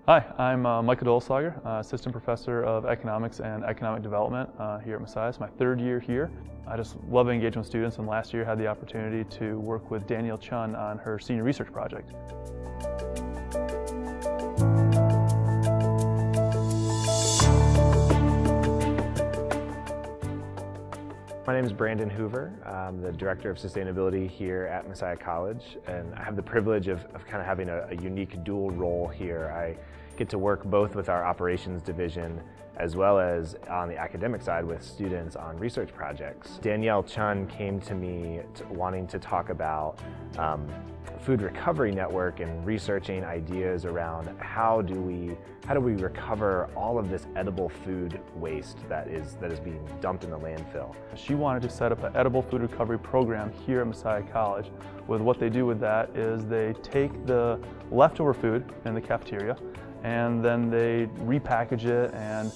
Hi, I'm Michael Dolislager, Assistant Professor of Economics and Economic Development here at Messiah. It's my third year here. I just love engaging with students, and last year had the opportunity to work with Danielle Chun on her senior research project. My name is Brandon Hoover. I'm the Director of Sustainability here at Messiah College, and I have the privilege of kind of having a unique dual role here. I get to work both with our operations division as well as on the academic side with students on research projects. Danielle Chun came to me wanting to talk about food recovery network and researching ideas around how do we recover all of this edible food waste that is being dumped in the landfill. She wanted to set up an edible food recovery program here at Messiah College. What they do with that is they take the leftover food in the cafeteria and then they repackage it and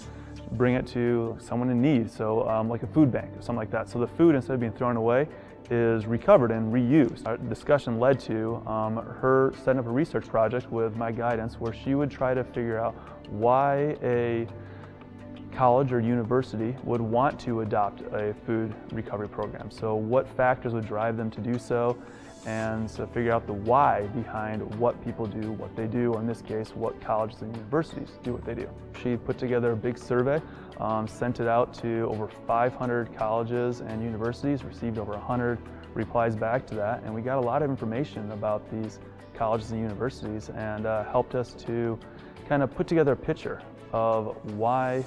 bring it to someone in need, so like a food bank or something like that. So the food, instead of being thrown away, is recovered and reused. Our discussion led to her setting up a research project with my guidance where she would try to figure out why a college or university would want to adopt a food recovery program. So what factors would drive them to do so, and so figure out the why behind what people do what they do, or in this case, what colleges and universities do what they do. She put together a big survey, sent it out to over 500 colleges and universities, received over 100 replies back to that, and we got a lot of information about these colleges and universities, and helped us to kind of put together a picture of why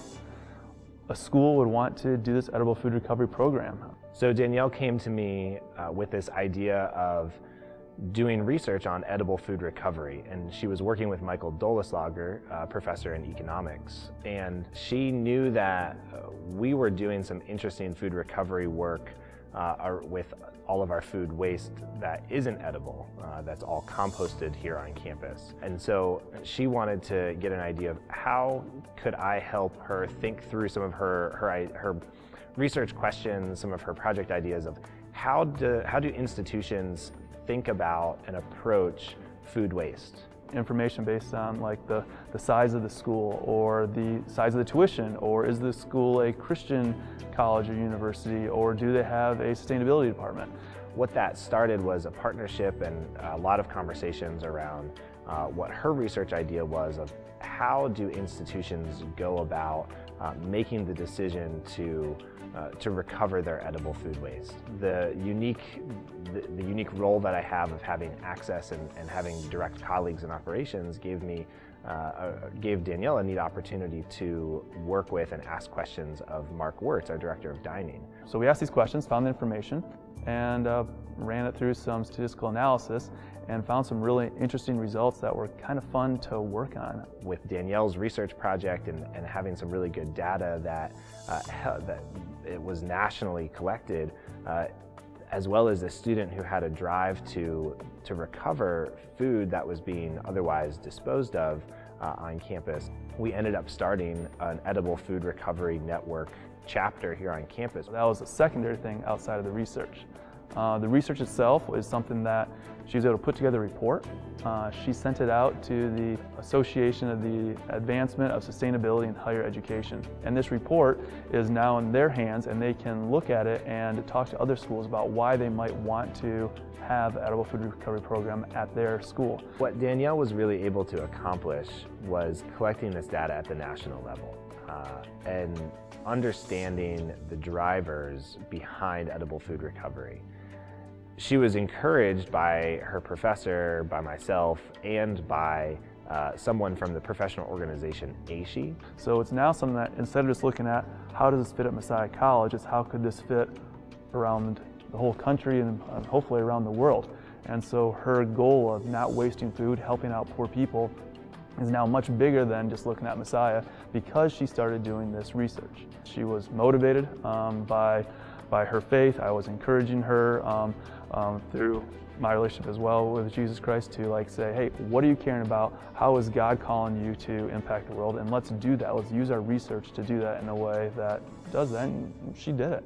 a school would want to do this edible food recovery program. So Danielle came to me with this idea of doing research on edible food recovery, and she was working with Michael Dolislager, professor in economics, and she knew that we were doing some interesting food recovery work with all of our food waste that isn't edible, that's all composted here on campus. And so she wanted to get an idea of how could I help her think through some of her research questions, some of her project ideas of how do institutions think about and approach food waste. Information based on like the size of the school, or the size of the tuition, or is the school a Christian college or university, or do they have a sustainability department? What that started was a partnership and a lot of conversations around what her research idea was of how do institutions go about making the decision to recover their edible food waste. The unique role that I have of having access and having direct colleagues in operations gave Danielle a neat opportunity to work with and ask questions of Mark Wirtz, our director of dining. So we asked these questions, found the information, and ran it through some statistical analysis, and found some really interesting results that were kind of fun to work on. With Danielle's research project and having some really good data that it was nationally collected, as well as a student who had a drive to recover food that was being otherwise disposed of on campus, we ended up starting an edible food recovery network chapter here on campus. That was a secondary thing outside of the research. The research itself is something that she was able to put together a report. She sent it out to the Association of the Advancement of Sustainability in Higher Education. And this report is now in their hands, and they can look at it and talk to other schools about why they might want to have an edible food recovery program at their school. What Danielle was really able to accomplish was collecting this data at the national level and understanding the drivers behind edible food recovery. She was encouraged by her professor, by myself, and by someone from the professional organization ASHE. So it's now something that, instead of just looking at how does this fit at Messiah College, it's how could this fit around the whole country and hopefully around the world. And so her goal of not wasting food, helping out poor people, is now much bigger than just looking at Messiah, because she started doing this research. She was motivated by her faith. I was encouraging her through my relationship as well with Jesus Christ to say, hey, what are you caring about? How is God calling you to impact the world? And let's do that. Let's use our research to do that in a way that does that. And she did it.